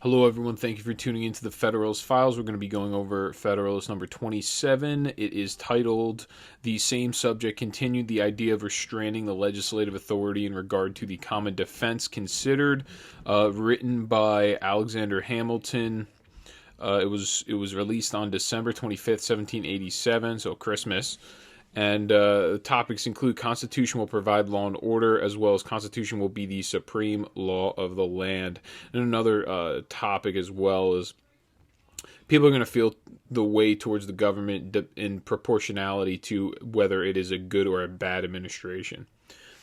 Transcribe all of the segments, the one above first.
Hello, everyone. Thank you for tuning into the Federalist Files. We're going to be going over Federalist number 27. It is titled "The Same Subject Continued: The Idea of Restraining the Legislative Authority in Regard to the Common Defense Considered," written by Alexander Hamilton. It was released on December 25th, 1787, so Christmas. And the topics include Constitution will provide law and order, as well as Constitution will be the supreme law of the land. And another topic as well is people are going to feel the way towards the government in proportionality to whether it is a good or a bad administration.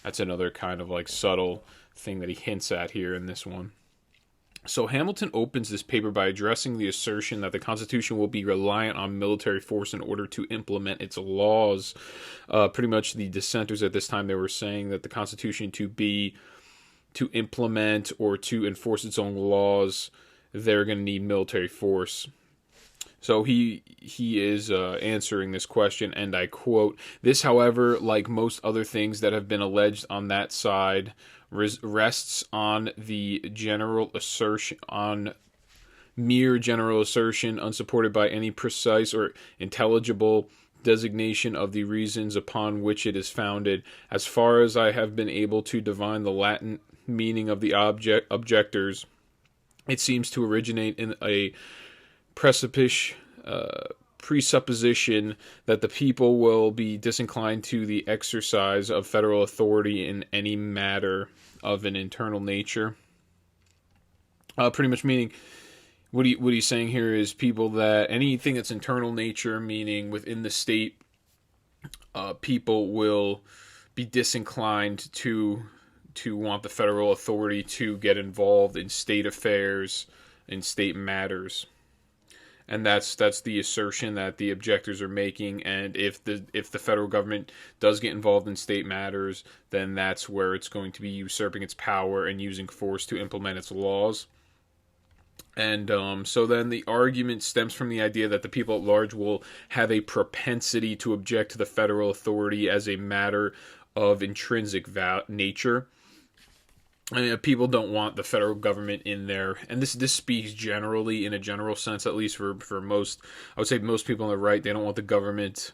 That's another kind of like subtle thing that he hints at here in this one. So Hamilton opens this paper by addressing the assertion that the Constitution will be reliant on military force in order to implement its laws. Pretty much the dissenters at this time, they were saying that the Constitution to implement or to enforce its own laws, they're going to need military force. So he is answering this question, and I quote, "This, however, like most other things that have been alleged on that side, rests on the general assertion, on mere general assertion, unsupported by any precise or intelligible designation of the reasons upon which it is founded. As far as I have been able to divine the Latin meaning of the objectors, it seems to originate in a presupposition that the people will be disinclined to the exercise of federal authority in any matter of an internal nature." Pretty much meaning, what he's saying here is people that anything that's internal nature, meaning within the state, people will be disinclined to want the federal authority to get involved in state affairs, in state matters. And that's the assertion that the objectors are making. And if the federal government does get involved in state matters, then that's where it's going to be usurping its power and using force to implement its laws. And so then the argument stems from the idea that the people at large will have a propensity to object to the federal authority as a matter of intrinsic nature. I mean, people don't want the federal government in there, and this speaks generally, in a general sense, at least for most, I would say most people on the right, they don't want the government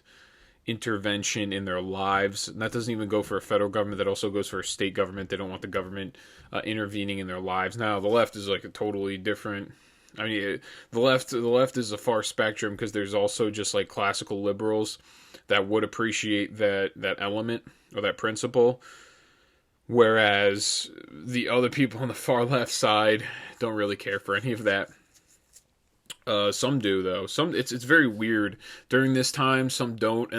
intervention in their lives. And that doesn't even go for a federal government, that also goes for a state government. They don't want the government intervening in their lives. Now, the left is like a totally different, I mean, the left is a far spectrum, because there's also just like classical liberals that would appreciate that element or that principle. Whereas the other people on the far left side don't really care for any of that. Some do, though. It's very weird. During this time, some don't,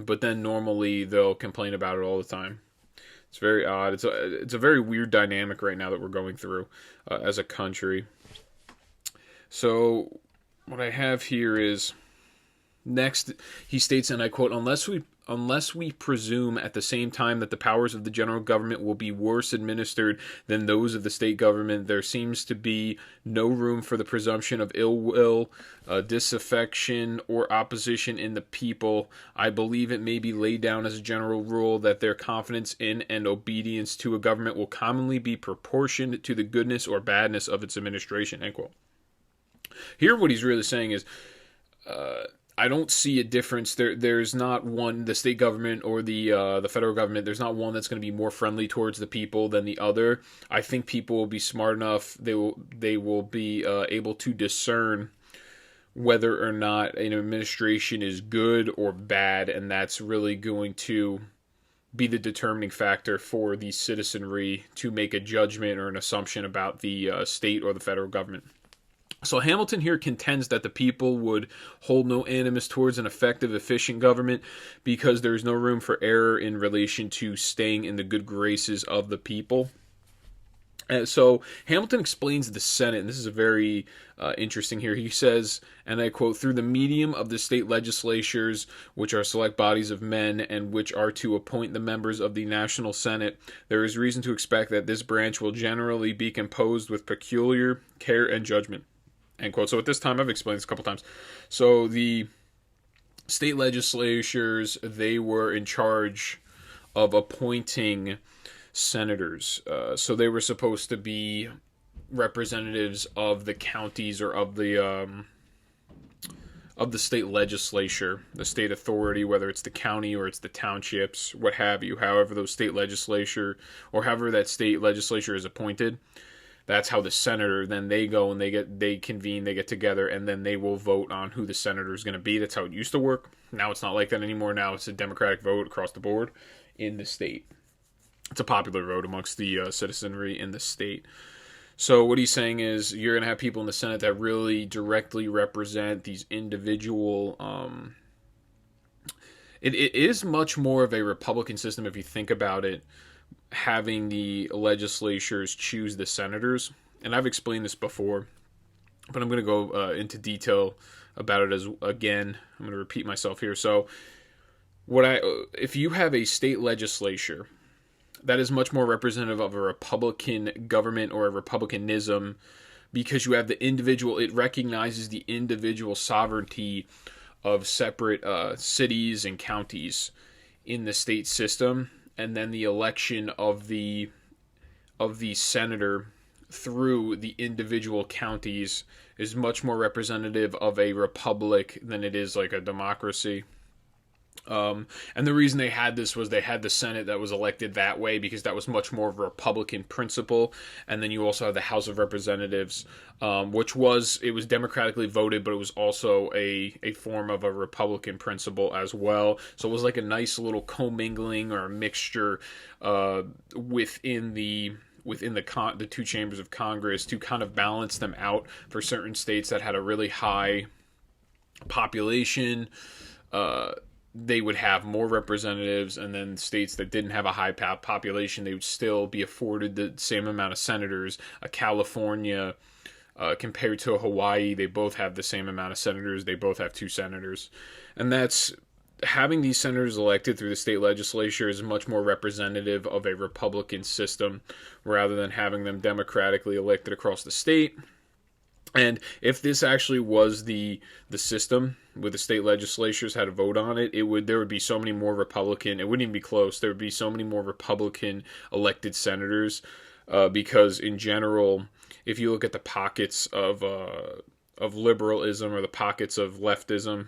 but then normally they'll complain about it all the time. It's very odd. It's a very weird dynamic right now that we're going through as a country. So what I have here is, next, he states, and I quote, Unless we presume at the same time that the powers of the general government will be worse administered than those of the state government, there seems to be no room for the presumption of ill will, disaffection, or opposition in the people. I believe it may be laid down as a general rule that their confidence in and obedience to a government will commonly be proportioned to the goodness or badness of its administration. End quote. Here, what he's really saying is, I don't see a difference. There's not one, the state government or the federal government, there's not one that's going to be more friendly towards the people than the other. I think people will be smart enough, they will be able to discern whether or not an administration is good or bad, and that's really going to be the determining factor for the citizenry to make a judgment or an assumption about the state or the federal government. So Hamilton here contends that the people would hold no animus towards an effective, efficient government because there is no room for error in relation to staying in the good graces of the people. So Hamilton explains the Senate, and this is a very interesting here. He says, and I quote, "Through the medium of the state legislatures, which are select bodies of men and which are to appoint the members of the National Senate, there is reason to expect that this branch will generally be composed with peculiar care and judgment." End quote. So at this time, I've explained this a couple times. So the state legislatures, they were in charge of appointing senators. So they were supposed to be representatives of the counties or of the state legislature, the state authority, whether it's the county or it's the townships, what have you, however those state legislature or however that state legislature is appointed. That's how the senator, then they go and they convene, they get together, and then they will vote on who the senator is going to be. That's how it used to work. Now it's not like that anymore. Now it's a democratic vote across the board in the state. It's a popular vote amongst the citizenry in the state. So what he's saying is you're going to have people in the Senate that really directly represent these individual... It is much more of a Republican system if you think about it, having the legislatures choose the senators. And I've explained this before, but I'm going to go into detail about it again. I'm going to repeat myself here. So if you have a state legislature that is much more representative of a Republican government or a Republicanism, because you have the individual, it recognizes the individual sovereignty of separate cities and counties in the state system, and then the election of the senator through the individual counties is much more representative of a republic than it is like a democracy. And the reason they had this was they had the Senate that was elected that way because that was much more of a Republican principle. And then you also have the House of Representatives, which was democratically voted, but it was also a form of a Republican principle as well. So it was like a nice little commingling or a mixture within the two chambers of Congress to kind of balance them out for certain states that had a really high population. They would have more representatives, and then states that didn't have a high population, they would still be afforded the same amount of senators. California, compared to Hawaii, they both have the same amount of senators. They both have 2 senators. And that's having these senators elected through the state legislature is much more representative of a Republican system rather than having them democratically elected across the state. And if this actually was the system with the state legislatures had a vote on it, there would be so many more Republican. It wouldn't even be close. There would be so many more Republican elected senators because in general, if you look at the pockets of liberalism or the pockets of leftism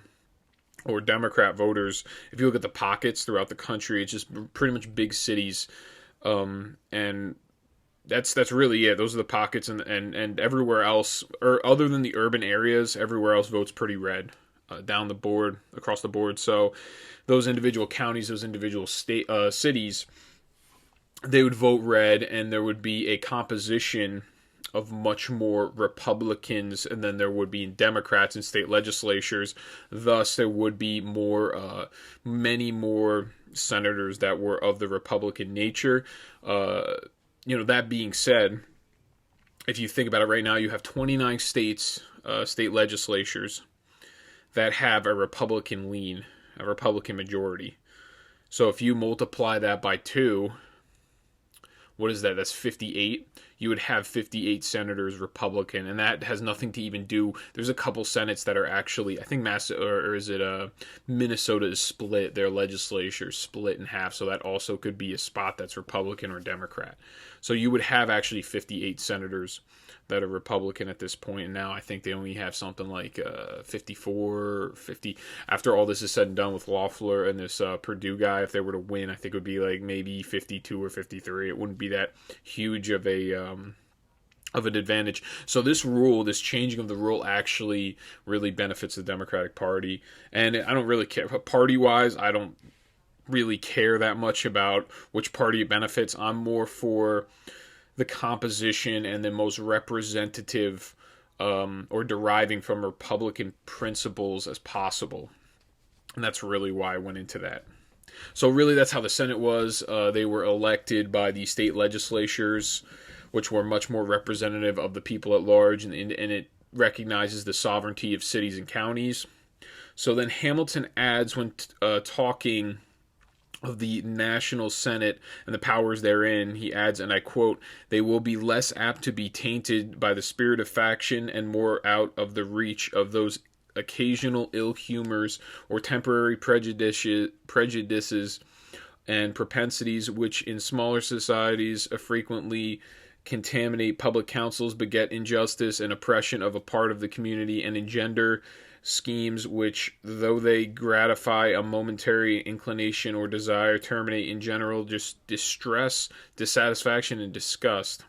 or Democrat voters, if you look at the pockets throughout the country, it's just pretty much big cities, and that's really it. Those are the pockets, and everywhere else, or other than the urban areas, everywhere else votes pretty red down the board, across the board. So those individual counties, those individual cities, they would vote red, and there would be a composition of much more Republicans, and then there would be Democrats in state legislatures. Thus, there would be many more senators that were of the Republican nature. That being said, if you think about it right now, you have 29 states, state legislatures that have a Republican lean, a Republican majority. So if you multiply that by 2, what is that? That's 58. You would have 58 senators Republican, and that has nothing to even do. There's a couple senates that are actually, I think Minnesota is split. Their legislature is split in half, so that also could be a spot that's Republican or Democrat. So you would have actually 58 senators that are Republican at this point, and now I think they only have something like 54, 50. After all this is said and done with Loeffler and this Purdue guy, if they were to win, I think it would be like maybe 52 or 53. It wouldn't be that huge of an advantage. So this changing of the rule actually really benefits the Democratic Party, and I don't really care. Party-wise, I don't really care that much about which party it benefits. I'm more for the composition and the most representative or deriving from Republican principles as possible. And that's really why I went into that. So really that's how the Senate was. They were elected by the state legislatures, which were much more representative of the people at large, and it recognizes the sovereignty of cities and counties. So then Hamilton adds, when talking of the National Senate and the powers therein, he adds, and I quote, "They will be less apt to be tainted by the spirit of faction and more out of the reach of those occasional ill humors or temporary prejudices and propensities which in smaller societies frequently contaminate public councils, beget injustice and oppression of a part of the community, and engender schemes which, though they gratify a momentary inclination or desire, terminate in general just distress, dissatisfaction, and disgust.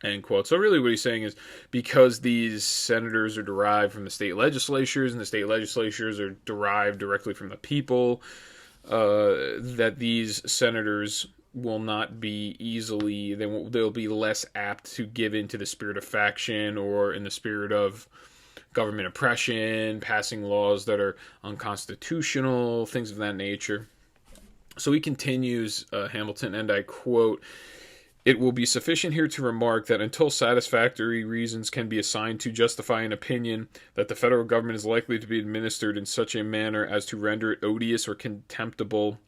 End quote. So really what he's saying is, because these senators are derived from the state legislatures, and the state legislatures are derived directly from the people, that these senators will not be easily, they'll be less apt to give in to the spirit of faction or in the spirit of government oppression, passing laws that are unconstitutional, things of that nature. So he continues, Hamilton, and I quote, "It will be sufficient here to remark that until satisfactory reasons can be assigned to justify an opinion that the federal government is likely to be administered in such a manner as to render it odious or contemptible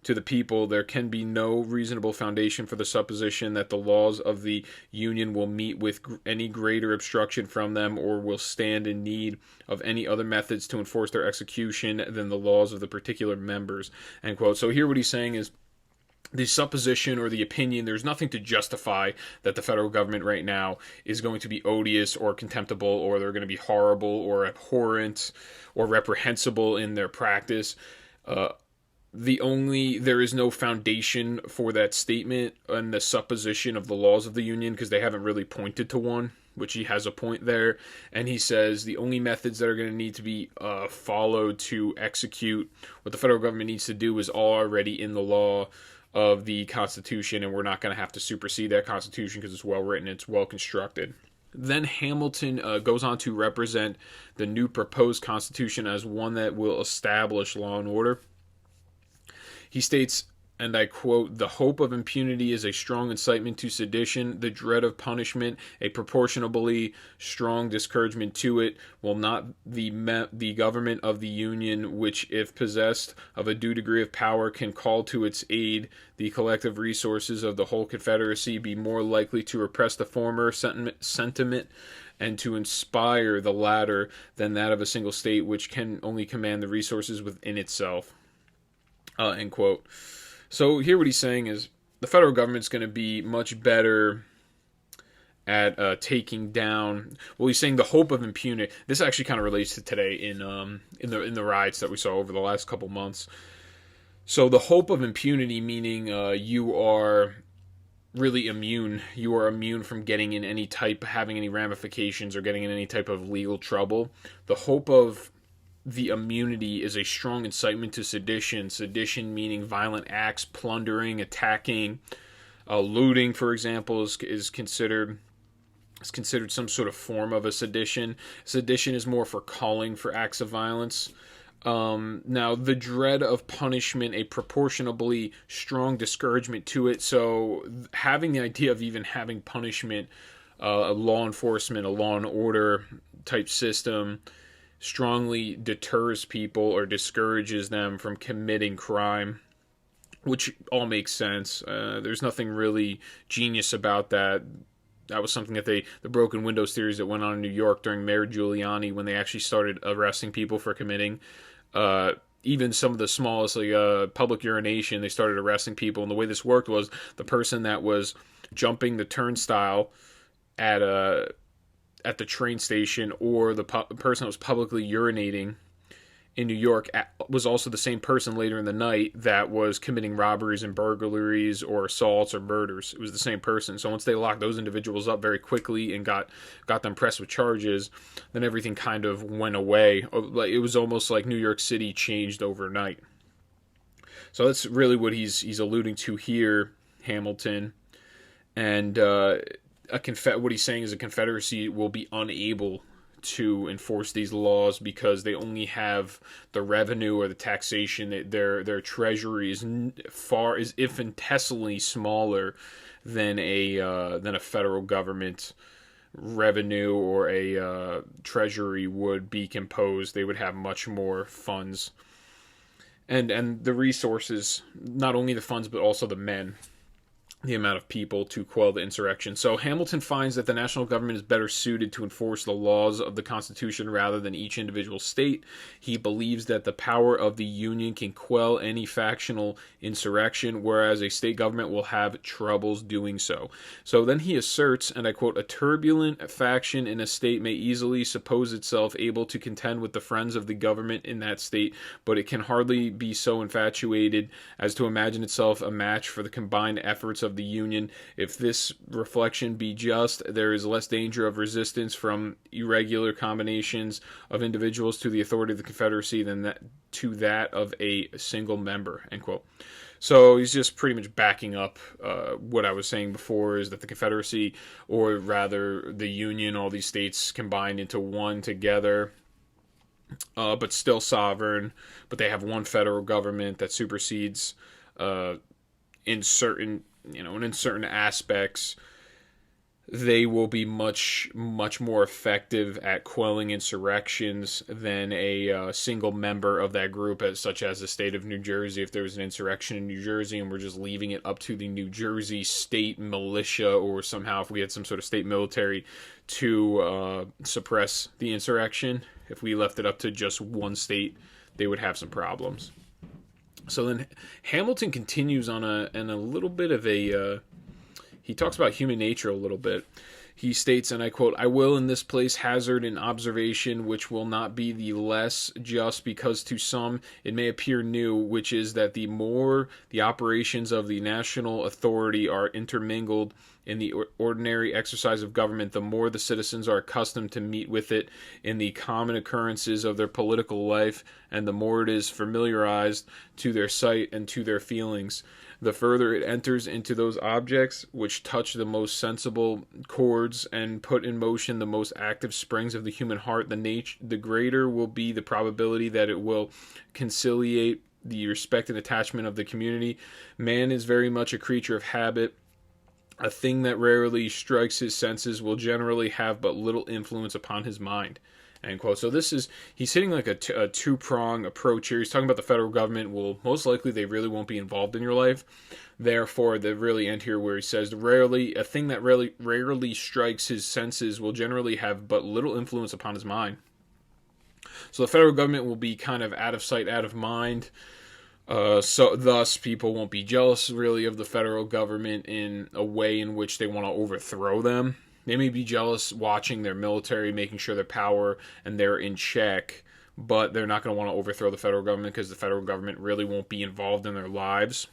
to the people, there can be no reasonable foundation for the supposition that the laws of the Union will meet with any greater obstruction from them, or will stand in need of any other methods to enforce their execution than the laws of the particular members." End quote. So here what he's saying is, the supposition or the opinion, there's nothing to justify that the federal government right now is going to be odious or contemptible, or they're going to be horrible or abhorrent or reprehensible in their practice. There is no foundation for that statement and the supposition of the laws of the Union, because they haven't really pointed to one, which he has a point there. And he says the only methods that are going to need to be followed to execute what the federal government needs to do is already in the law of the Constitution, and we're not going to have to supersede that Constitution because it's well written, it's well constructed. Then Hamilton goes on to represent the new proposed Constitution as one that will establish law and order. He states, and I quote, "The hope of impunity is a strong incitement to sedition. The dread of punishment a proportionably strong discouragement to it. Will not the government of the Union, which, if possessed of a due degree of power, can call to its aid the collective resources of the whole Confederacy, be more likely to repress the former sentiment and to inspire the latter than that of a single state, which can only command the resources within itself?" End quote. So here what he's saying is the federal government's going to be much better at taking down. Well, he's saying the hope of impunity. This actually kind of relates to today in the riots that we saw over the last couple months. So the hope of impunity, meaning you are really immune. You are immune from getting in having any ramifications or getting in any type of legal trouble. The hope of the immunity is a strong incitement to sedition. Sedition meaning violent acts, plundering, attacking, looting, for example, is considered some sort of form of a sedition. Sedition is more for calling for acts of violence. Now, the dread of punishment, a proportionably strong discouragement to it. So having the idea of even having punishment, a law enforcement, a law and order type system, strongly deters people or discourages them from committing crime, which all makes sense. There's nothing really genius about that. That was something that the broken windows theories that went on in New York during Mayor Giuliani, when they actually started arresting people for committing even some of the smallest, like public urination, they started arresting people. And the way this worked was the person that was jumping the turnstile at the train station, or the person that was publicly urinating in New York was also the same person later in the night that was committing robberies and burglaries or assaults or murders. It was the same person. So once they locked those individuals up very quickly and got them pressed with charges, then everything kind of went away. It was almost like New York City changed overnight. So that's really what he's alluding to here, Hamilton. And what he's saying is a Confederacy will be unable to enforce these laws because they only have the revenue or the taxation. Their treasury is infinitesimally smaller than a federal government revenue or a treasury would be composed. They would have much more funds and the resources, not only the funds but also the men. the amount of people to quell the insurrection. So Hamilton finds that the national government is better suited to enforce the laws of the Constitution rather than each individual state. He believes that the power of the Union can quell any factional insurrection, whereas a state government will have troubles doing so. So then he asserts, and I quote, "A turbulent faction in a state may easily suppose itself able to contend with the friends of the government in that state, but it can hardly be so infatuated as to imagine itself a match for the combined efforts of the Union. If this reflection be just, there is less danger of resistance from irregular combinations of individuals to the authority of the Confederacy than that of a single member." End quote. So he's just pretty much backing up what I was saying before, is that the Confederacy, or rather the Union, all these states combined into one together, but still sovereign, but they have one federal government that supersedes in certain and in certain aspects, they will be much more effective at quelling insurrections than a single member of that group, such as the state of New Jersey. If there was an insurrection in New Jersey and we're just leaving it up to the New Jersey state militia, or somehow if we had some sort of state military to suppress the insurrection, if we left it up to just one state, they would have some problems. So then Hamilton continues on a little bit of a, he talks about human nature a little bit. He states, and I quote, "I will in this place hazard an observation which will not be the less just because to some it may appear new, which is that the more the operations of the national authority are intermingled in the ordinary exercise of government, the more the citizens are accustomed to meet with it in the common occurrences of their political life, and the more it is familiarized to their sight and to their feelings. The further it enters into those objects which touch the most sensible chords and put in motion the most active springs of the human heart, the greater will be the probability that it will conciliate the respect and attachment of the community. Man is very much a creature of habit. A thing that rarely strikes his senses will generally have but little influence upon his mind." End quote. So he's hitting like a two-prong approach here. He's talking about the federal government. Well, most likely they really won't be involved in your life. Therefore, they really end here where he says, a thing that rarely strikes his senses will generally have but little influence upon his mind. So the federal government will be kind of out of sight, out of mind. So thus people won't be jealous really of the federal government in a way in which they want to overthrow them. They may be jealous watching their military, making sure their power and they're in check, but they're not going to want to overthrow the federal government because the federal government really won't be involved in their lives.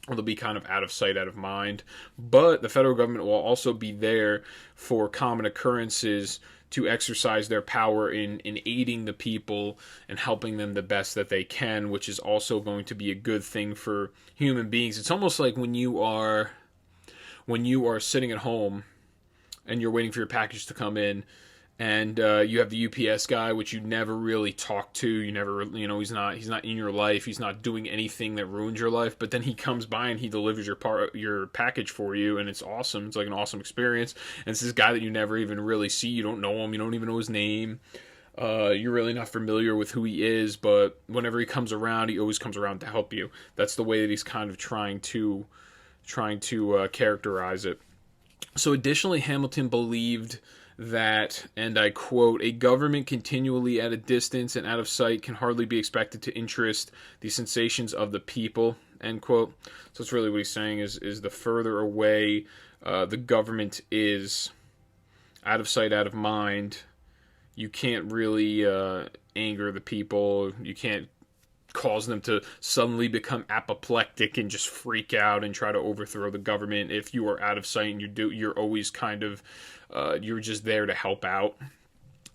Or they'll be kind of out of sight, out of mind. But the federal government will also be there for common occurrences to exercise their power in aiding the people and helping them the best that they can, which is also going to be a good thing for human beings. It's almost like when you are sitting at home and you're waiting for your package to come in, and you have the UPS guy, which you never really talk to. You never, he's not in your life. He's not doing anything that ruins your life. But then he comes by and he delivers your package for you, and it's awesome. It's like an awesome experience. And it's this guy that you never even really see. You don't know him. You don't even know his name. You're really not familiar with who he is. But whenever he comes around, he always comes around to help you. That's the way that he's kind of trying to characterize it. So additionally, Hamilton believed that, and I quote, "A government continually at a distance and out of sight can hardly be expected to interest the sensations of the people," end quote. So that's really what he's saying is the further away the government is, out of sight, out of mind, you can't really anger the people. You can't cause them to suddenly become apoplectic and just freak out and try to overthrow the government. If you are out of sight and you're always kind of you're just there to help out.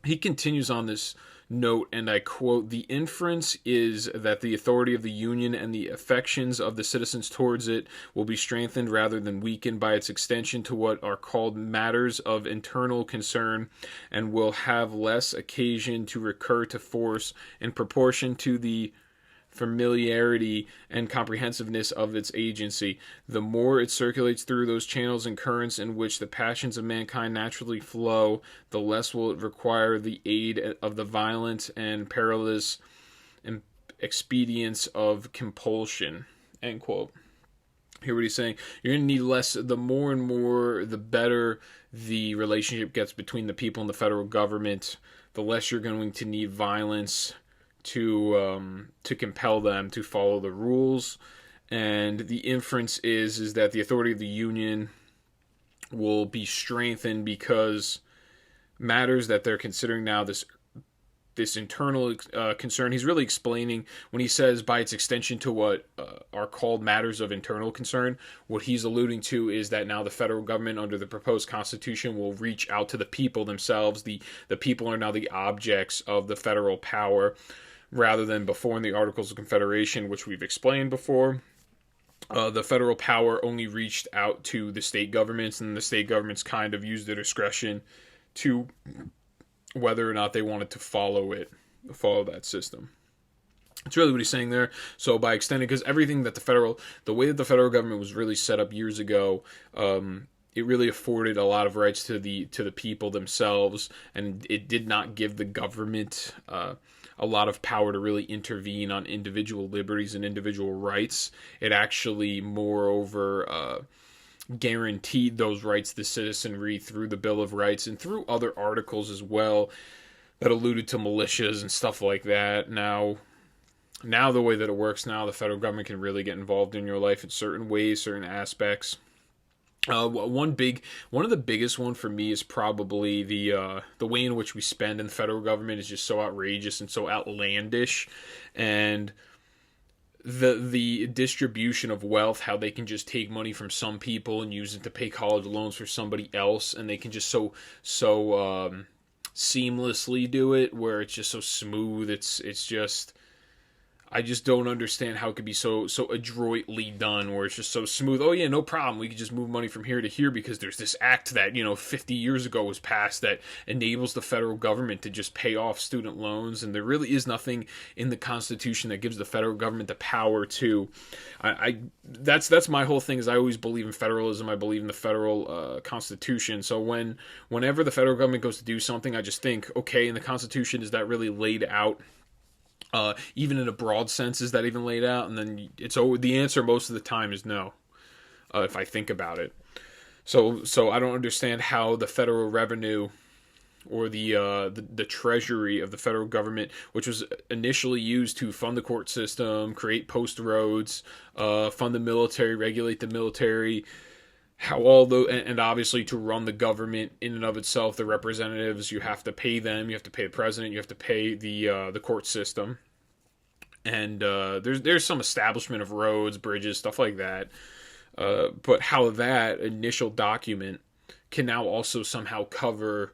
He continues on this note, and I quote, "The inference is that the authority of the Union and the affections of the citizens towards it will be strengthened rather than weakened by its extension to what are called matters of internal concern, and will have less occasion to recur to force in proportion to the familiarity and comprehensiveness of its agency. The more it circulates through those channels and currents in which the passions of mankind naturally flow, the less will it require the aid of the violent and perilous expedients of compulsion." End quote. Hear what he's saying? You're going to need less. The more and more, the better the relationship gets between the people and the federal government, the less you're going to need violence to compel them to follow the rules. And the inference is that the authority of the union will be strengthened because matters that they're considering now, this internal concern. He's really explaining when he says by its extension to what are called matters of internal concern. What he's alluding to is that now the federal government under the proposed constitution will reach out to the people themselves. The people are now the objects of the federal power rather than before in the Articles of Confederation, which we've explained before. The federal power only reached out to the state governments, and the state governments kind of used their discretion to whether or not they wanted to follow that system. It's really what he's saying there. So by extending, because everything that the way that the federal government was really set up years ago, it really afforded a lot of rights to the people themselves, and it did not give the government a lot of power to really intervene on individual liberties and individual rights. It actually, moreover, guaranteed those rights to citizenry through the Bill of Rights and through other articles as well that alluded to militias and stuff like that. Now the way that it works now, the federal government can really get involved in your life in certain ways, certain aspects. One of the biggest one for me is probably the way in which we spend in the federal government is just so outrageous and so outlandish, and the distribution of wealth, how they can just take money from some people and use it to pay college loans for somebody else, and they can just so seamlessly do it, where it's just so smooth. It's just, I just don't understand how it could be so adroitly done, where it's just so smooth. Oh yeah, no problem. We could just move money from here to here because there's this act that 50 years ago was passed that enables the federal government to just pay off student loans, and there really is nothing in the Constitution that gives the federal government the power to. That's my whole thing. Is I always believe in federalism. I believe in the federal Constitution. So whenever the federal government goes to do something, I just think, okay, in the Constitution, is that really laid out? Even in a broad sense, is that even laid out? And then the answer most of the time is no, if I think about it. So I don't understand how the federal revenue or the treasury of the federal government, which was initially used to fund the court system, create post roads, fund the military, regulate the military, and obviously to run the government in and of itself, the representatives, you have to pay them, you have to pay the president, you have to pay the court system, and there's some establishment of roads, bridges, stuff like that, but how that initial document can now also somehow cover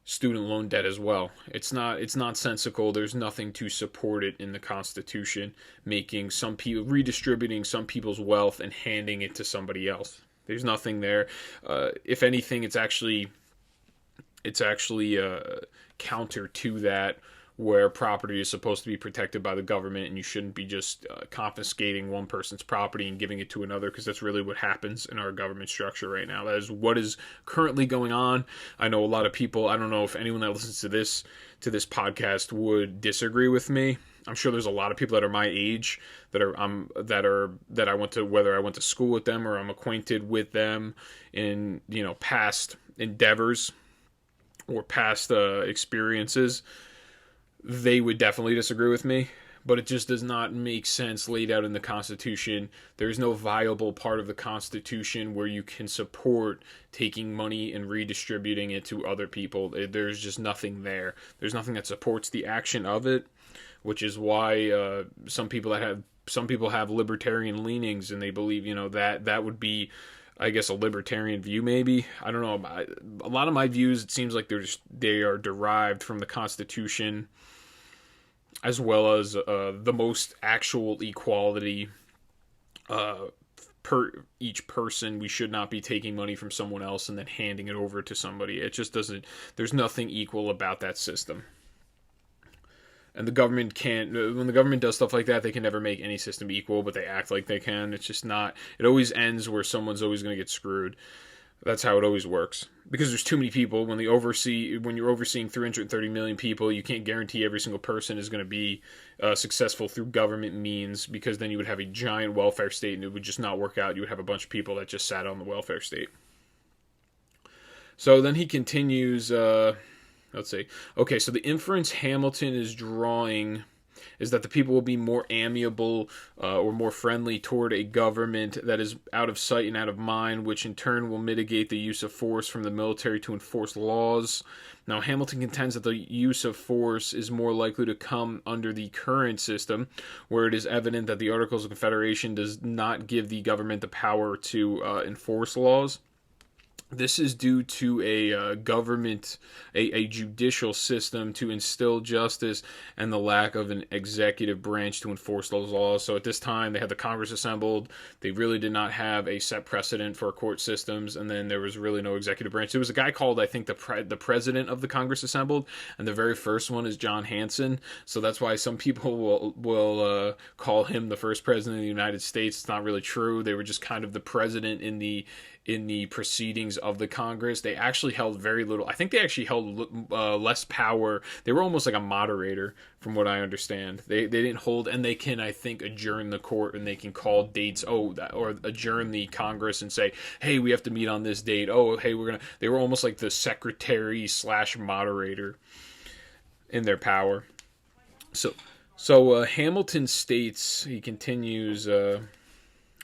student loan debt as well. It's nonsensical. There's nothing to support it in the Constitution, making some people, redistributing some people's wealth and handing it to somebody else. There's nothing there. If anything, it's actually counter to that, where property is supposed to be protected by the government, and you shouldn't be just confiscating one person's property and giving it to another, because that's really what happens in our government structure right now. That is what is currently going on. I know a lot of people, I don't know if anyone that listens to this podcast would disagree with me. I'm sure there's a lot of people that are my age that I went to, whether I went to school with them or I'm acquainted with them in past endeavors or past experiences. They would definitely disagree with me, but it just does not make sense laid out in the Constitution. There's no viable part of the Constitution where you can support taking money and redistributing it to other people. There's just nothing there. There's nothing that supports the action of it, which is why some people have libertarian leanings, and they believe that would be, I guess, a libertarian view. Maybe, I don't know. A lot of my views, it seems like they are derived from the Constitution, as well as the most actual equality per each person. We should not be taking money from someone else and then handing it over to somebody. It just doesn't. There's nothing equal about that system. And the government when the government does stuff like that, they can never make any system equal, but they act like they can. It's just not, it always ends where someone's always going to get screwed. That's how it always works. Because there's too many people. When you're overseeing 330 million people, you can't guarantee every single person is going to be successful through government means, because then you would have a giant welfare state and it would just not work out. You would have a bunch of people that just sat on the welfare state. So then he continues, let's see. Okay, so the inference Hamilton is drawing is that the people will be more amiable or more friendly toward a government that is out of sight and out of mind, which in turn will mitigate the use of force from the military to enforce laws. Now, Hamilton contends that the use of force is more likely to come under the current system, where it is evident that the Articles of Confederation does not give the government the power to enforce laws. This is due to a government, a judicial system to instill justice, and the lack of an executive branch to enforce those laws. So at this time, they had the Congress assembled. They really did not have a set precedent for court systems, and then there was really no executive branch. There was a guy called, I think, the president of the Congress assembled, and the very first one is John Hanson. So that's why some people will call him the first president of the United States. It's not really true. They were just kind of the president in the proceedings of the Congress. They actually held very little. I think they actually held less power. They were almost like a moderator, from what I understand. They didn't hold, and they can, I think, adjourn the court, and they can call dates, or adjourn the Congress and say, hey, we have to meet on this date. Oh, hey, they were almost like the secretary / moderator in their power. So Hamilton states, he continues,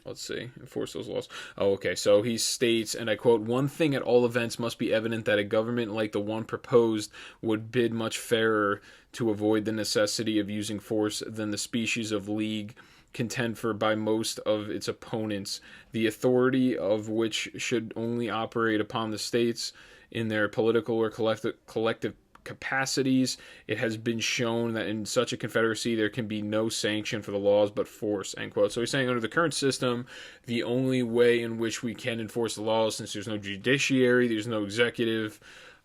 let's see, enforce those laws. Oh, okay. So he states, and I quote, "One thing at all events must be evident, that a government like the one proposed would bid much fairer to avoid the necessity of using force than the species of league contend for by most of its opponents, the authority of which should only operate upon the states in their political or collective capacities. It has been shown that in such a confederacy there can be no sanction for the laws but force," end quote. So he's saying under the current system, the only way in which we can enforce the laws, since there's no judiciary, there's no executive,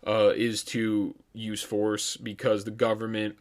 is to use force, because the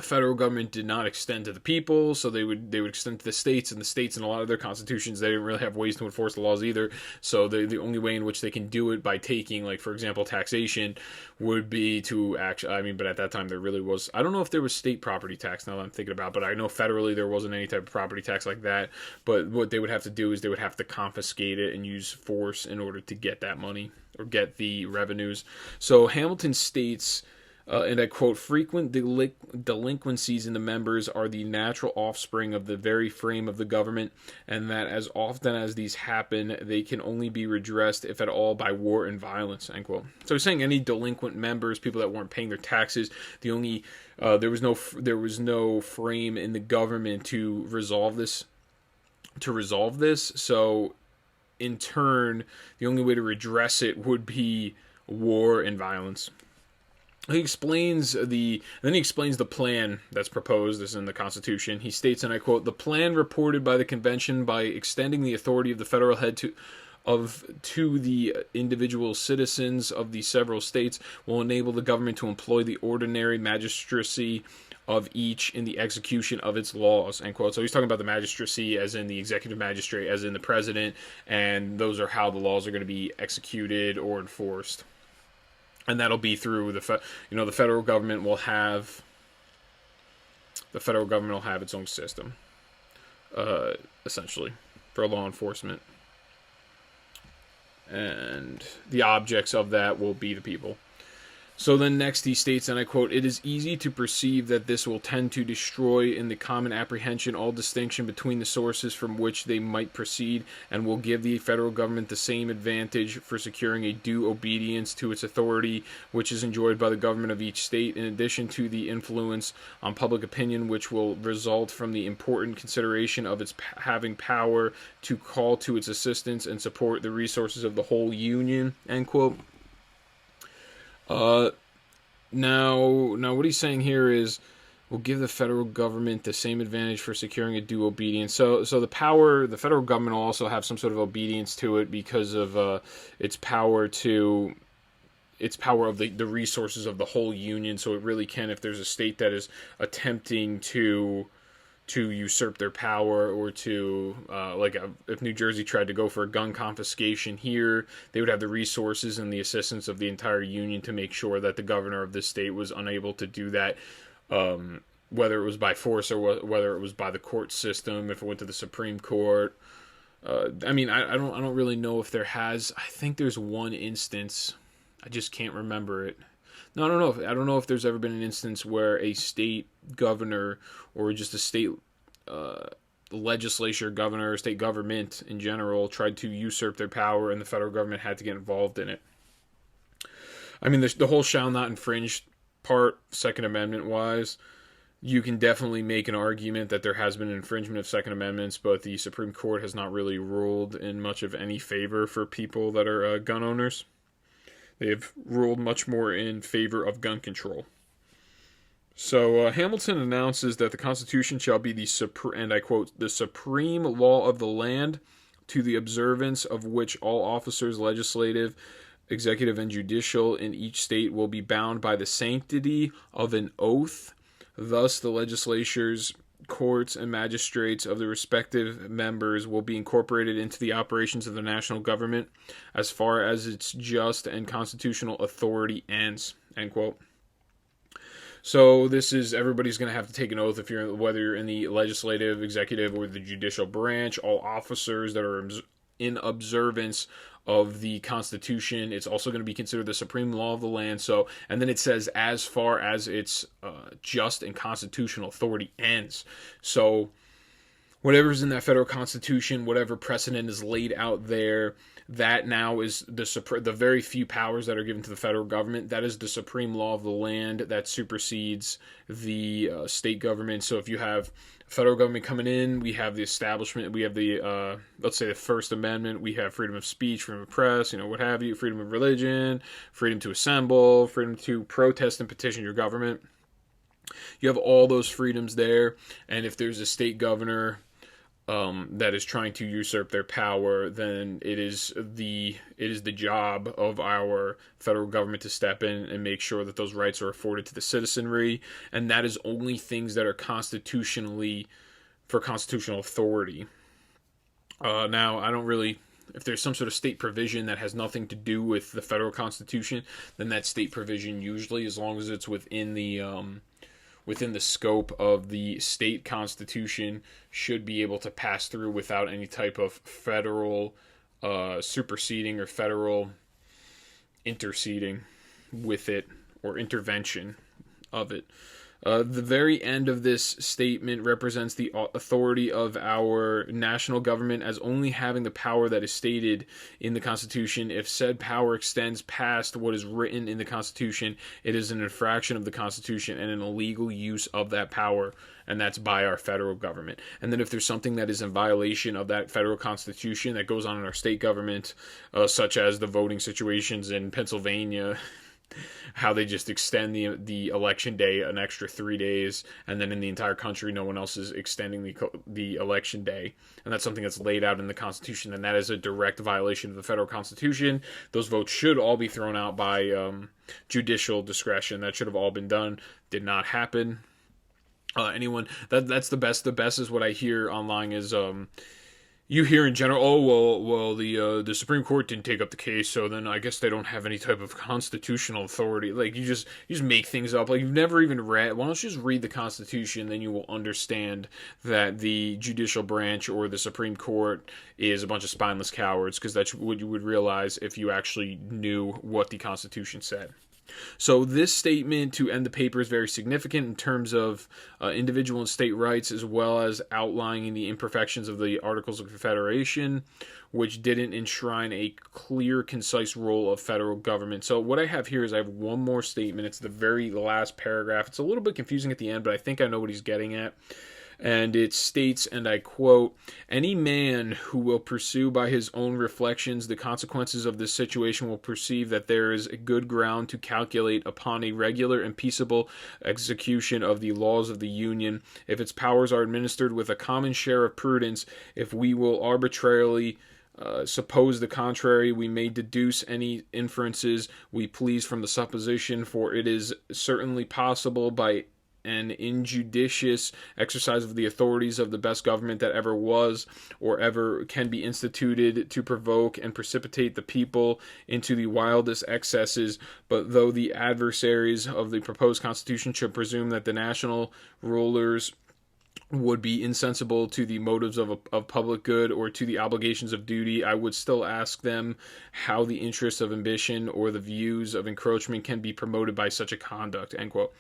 federal government did not extend to the people, so they would extend to the states, and the states in a lot of their constitutions, they didn't really have ways to enforce the laws either. So the only way in which they can do it by taking, like, for example, taxation, would be to actually, I mean, but at that time there really was, I don't know if there was state property tax, now that I'm thinking about it, but I know federally there wasn't any type of property tax like that. But what they would have to do is they would have to confiscate it and use force in order to get that money, or get the revenues. So Hamilton states, and I quote, "Frequent delinquencies in the members are the natural offspring of the very frame of the government, and that as often as these happen, they can only be redressed, if at all, by war and violence," end quote. So he's saying any delinquent members, people that weren't paying their taxes, there was no frame in the government to resolve this. So in turn, the only way to redress it would be war and violence. He explains the plan that's proposed as in the Constitution. He states, and I quote, "The plan reported by the convention, by extending the authority of the federal head to the individual citizens of the several states, will enable the government to employ the ordinary magistracy of each in the execution of its laws," end quote. So he's talking about the magistracy as in the executive magistrate, as in the president, and those are how the laws are going to be executed or enforced. And that'll be through the federal government will have its own system, essentially, for law enforcement, and the objects of that will be the people. So then next he states, and I quote, "It is easy to perceive that this will tend to destroy in the common apprehension all distinction between the sources from which they might proceed, and will give the federal government the same advantage for securing a due obedience to its authority which is enjoyed by the government of each state, in addition to the influence on public opinion which will result from the important consideration of its having power to call to its assistance and support the resources of the whole Union," end quote. Now what he's saying here is, will give the federal government the same advantage for securing a due obedience. So the federal government will also have some sort of obedience to it because of its power of the resources of the whole Union. So it really can, if there's a state that is attempting to to usurp their power, or to if New Jersey tried to go for a gun confiscation here, they would have the resources and the assistance of the entire union to make sure that the governor of the state was unable to do that, whether it was by force or whether it was by the court system, if it went to the Supreme Court. I mean, I don't really know if there has. I think there's one instance. I just can't remember it. No, I don't know if there's ever been an instance where a state governor or just a state legislature, governor, state government in general tried to usurp their power and the federal government had to get involved in it. I mean, the whole shall not infringe part, Second Amendment wise, you can definitely make an argument that there has been an infringement of Second Amendments, but the Supreme Court has not really ruled in much of any favor for people that are gun owners. They have ruled much more in favor of gun control. So Hamilton announces that the Constitution shall be and I quote, the supreme law of the land, to the observance of which all officers, legislative, executive, and judicial in each state will be bound by the sanctity of an oath. Thus, the legislatures, courts, and magistrates of the respective members will be incorporated into the operations of the national government as far as its just and constitutional authority ends. End quote. So this is, everybody's going to have to take an oath whether you're in the legislative, executive, or the judicial branch. All officers that are in observance of the Constitution. It's also going to be considered the supreme law of the land. So, and then it says as far as its just and constitutional authority ends. So whatever's in that federal Constitution, whatever precedent is laid out there, that now is the very few powers that are given to the federal government. That is the supreme law of the land that supersedes the state government. So if you have federal government coming in, we have the establishment, we have the, let's say the First Amendment, we have freedom of speech, freedom of press, what have you, freedom of religion, freedom to assemble, freedom to protest and petition your government. You have all those freedoms there, and if there's a state governor that is trying to usurp their power, then it is the job of our federal government to step in and make sure that those rights are afforded to the citizenry, and that is only things that are constitutionally for constitutional authority. Now, I don't really, if there's some sort of state provision that has nothing to do with the federal Constitution, then that state provision usually, as long as it's within the scope of the state constitution, should be able to pass through without any type of federal superseding or federal interceding with it or intervention of it. The very end of this statement represents the authority of our national government as only having the power that is stated in the Constitution. If said power extends past what is written in the Constitution, it is an infraction of the Constitution and an illegal use of that power, and that's by our federal government. And then if there's something that is in violation of that federal Constitution that goes on in our state government, such as the voting situations in Pennsylvania, how they just extend the election day an extra 3 days, and then in the entire country no one else is extending the election day, and that's something that's laid out in the Constitution, and that is a direct violation of the federal Constitution. Those votes should all be thrown out by judicial discretion. That should have all been done. Did not happen. That's the best. The best is what I hear online is you hear in general, the Supreme Court didn't take up the case, so then I guess they don't have any type of constitutional authority. Like, you just make things up. Like, you've never even read. Why don't you just read the Constitution, then you will understand that the judicial branch or the Supreme Court is a bunch of spineless cowards, because that's what you would realize if you actually knew what the Constitution said. So this statement to end the paper is very significant in terms of individual and state rights, as well as outlining the imperfections of the Articles of Confederation, which didn't enshrine a clear, concise role of federal government. So what I have here is I have one more statement. It's the very last paragraph. It's a little bit confusing at the end, but I think I know what he's getting at. And it states, and I quote, "Any man who will pursue by his own reflections the consequences of this situation will perceive that there is a good ground to calculate upon a regular and peaceable execution of the laws of the Union, if its powers are administered with a common share of prudence. If we will arbitrarily suppose the contrary, we may deduce any inferences we please from the supposition, for it is certainly possible by and injudicious exercise of the authorities of the best government that ever was or ever can be instituted to provoke and precipitate the people into the wildest excesses. But though the adversaries of the proposed constitution should presume that the national rulers would be insensible to the motives of public good or to the obligations of duty, I would still ask them how the interests of ambition or the views of encroachment can be promoted by such a conduct, end quote.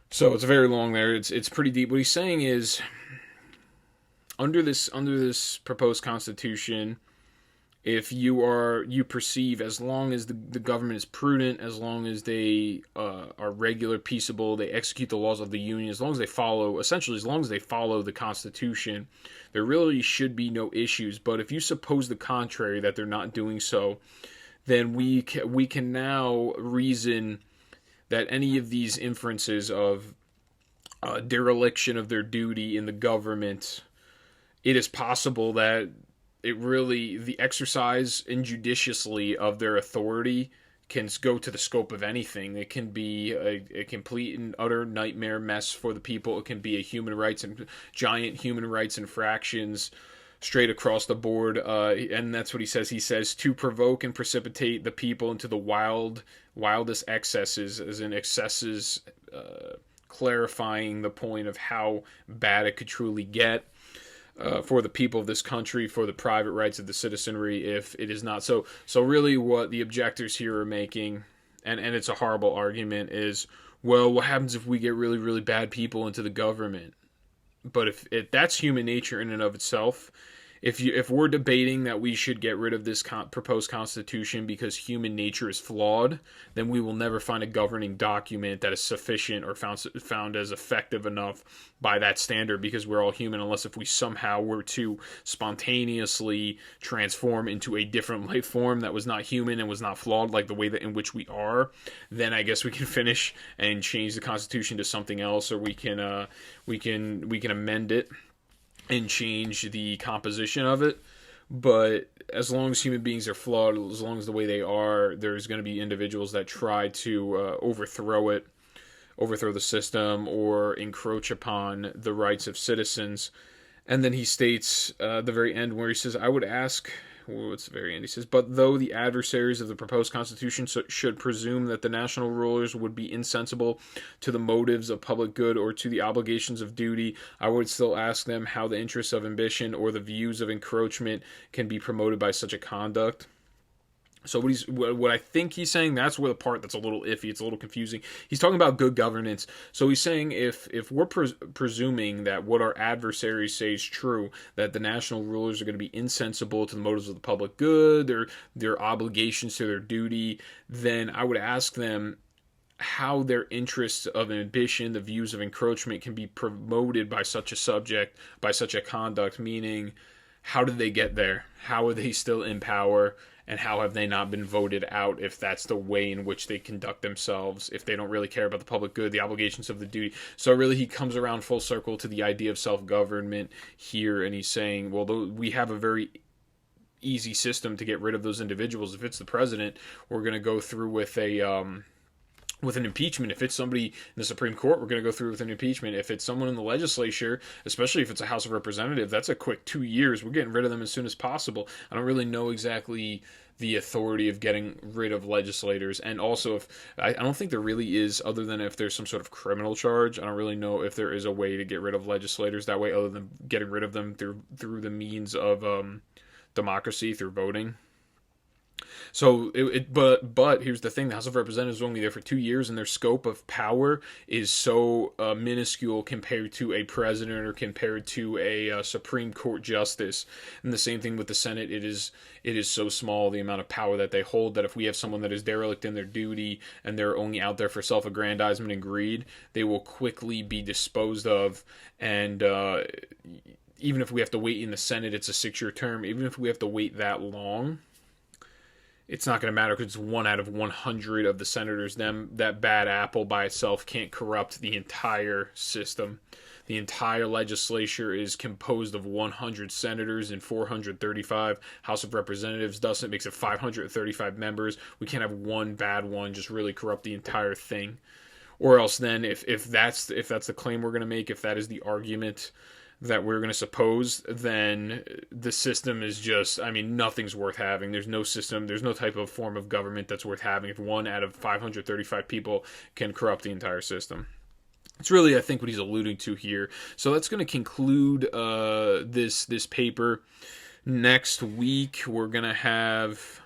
So it's very long there. It's pretty deep. What he's saying is, under this proposed constitution, if you perceive, as long as the government is prudent, as long as they are regular, peaceable, they execute the laws of the union, as long as they follow the Constitution, there really should be no issues. But if you suppose the contrary, that they're not doing so, then we can now reason that any of these inferences of dereliction of their duty in the government, it is possible that the exercise injudiciously of their authority can go to the scope of anything. It can be a complete and utter nightmare mess for the people. It can be a giant human rights infractions straight across the board. And that's what he says. He says to provoke and precipitate the people into the wildest excesses, as in excesses, clarifying the point of how bad it could truly get. For the people of this country, for the private rights of the citizenry, if it is not so. So really what the objectors here are making, and it's a horrible argument, is, well, what happens if we get really, really bad people into the government? But if that's human nature in and of itself, if we're debating that we should get rid of this proposed constitution because human nature is flawed, then we will never find a governing document that is sufficient or found as effective enough by that standard, because we're all human, unless if we somehow were to spontaneously transform into a different life form that was not human and was not flawed like the way that in which we are, then I guess we can finish and change the Constitution to something else, or we can amend it and change the composition of it. But as long as human beings are flawed, as long as the way they are, there's going to be individuals that try to overthrow the system, or encroach upon the rights of citizens. And then he states the very end where he says, I would ask, what's the very end? He says, but though the adversaries of the proposed constitution should presume that the national rulers would be insensible to the motives of public good or to the obligations of duty, I would still ask them how the interests of ambition or the views of encroachment can be promoted by such a conduct. So what I think he's saying, that's where the part that's a little iffy, it's a little confusing. He's talking about good governance. So he's saying if we're presuming that what our adversaries say is true, that the national rulers are going to be insensible to the motives of the public good, their obligations to their duty, then I would ask them how their interests of ambition, the views of encroachment, can be promoted by such a subject, by such a conduct, meaning how did they get there? How are they still in power? And how have they not been voted out if that's the way in which they conduct themselves, if they don't really care about the public good, the obligations of the duty? So really he comes around full circle to the idea of self-government here, and he's saying, well, we have a very easy system to get rid of those individuals. If it's the president, we're going to go through with an impeachment. If it's somebody in the Supreme Court, we're going to go through with an impeachment. If it's someone in the legislature, especially if it's a House of Representatives, that's a quick 2 years. We're getting rid of them as soon as possible. I don't really know exactly the authority of getting rid of legislators. And also, I don't think there really is, other than if there's some sort of criminal charge. I don't really know if there is a way to get rid of legislators that way, other than getting rid of them through the means of democracy, through voting. So, but here's the thing: the House of Representatives are only there for 2 years, and their scope of power is so minuscule compared to a president or compared to a Supreme Court justice. And the same thing with the Senate; it is so small, the amount of power that they hold, that if we have someone that is derelict in their duty and they're only out there for self-aggrandizement and greed, they will quickly be disposed of. And even if we have to wait in the Senate, it's a 6-year term. Even if we have to wait that long, it's not going to matter, because it's 1 out of 100 of the senators. That bad apple by itself can't corrupt the entire system. The entire legislature is composed of 100 senators and 435 House of Representatives. Thus, it makes it 535 members. We can't have one bad one just really corrupt the entire thing. or else then if that's the claim we're going to make, if that is the argument that we're going to suppose, then the system is just, I mean, nothing's worth having. There's no system, there's no type of form of government that's worth having if 1 out of 535 people can corrupt the entire system. It's really, I think, what he's alluding to here. So that's going to conclude this paper. Next week, we're going to have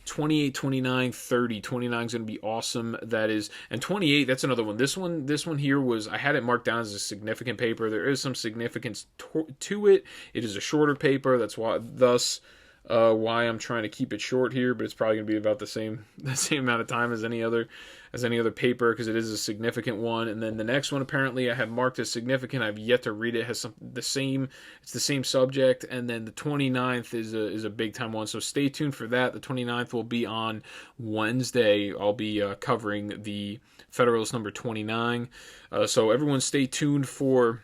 28, 29, 30. 29 is going to be awesome. That is, and 28, that's another one. This one here was, I had it marked down as a significant paper. There is some significance to it. It is a shorter paper. That's why, why I'm trying to keep it short here, but it's probably going to be about the same amount of time as any other paper, because it is a significant one. And then the next one, apparently, I have marked as significant. I've yet to read it. It has it's the same subject. And then the 29th is a big time one. So stay tuned for that. The 29th will be on Wednesday. I'll be covering the Federalist number 29. So everyone stay tuned for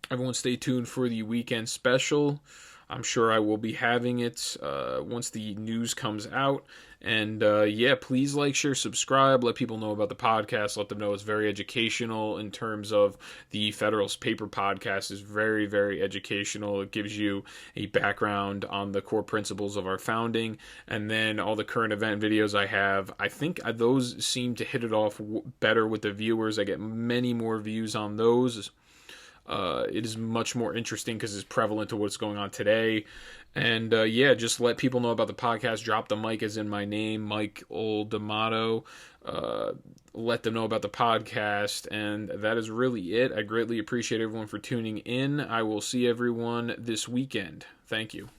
the weekend special. I'm sure I will be having it once the news comes out. And yeah, please like, share, subscribe. Let people know about the podcast. Let them know it's very educational in terms of the Federalist Paper podcast is very, very educational. It gives you a background on the core principles of our founding. And then all the current event videos I have, I think those seem to hit it off better with the viewers. I get many more views on those. It is much more interesting because it's prevalent to what's going on today. And yeah, just let people know about the podcast. Drop the mic as in my name, Mike Oldamato. Let them know about the podcast. And that is really it. I greatly appreciate everyone for tuning in. I will see everyone this weekend. Thank you.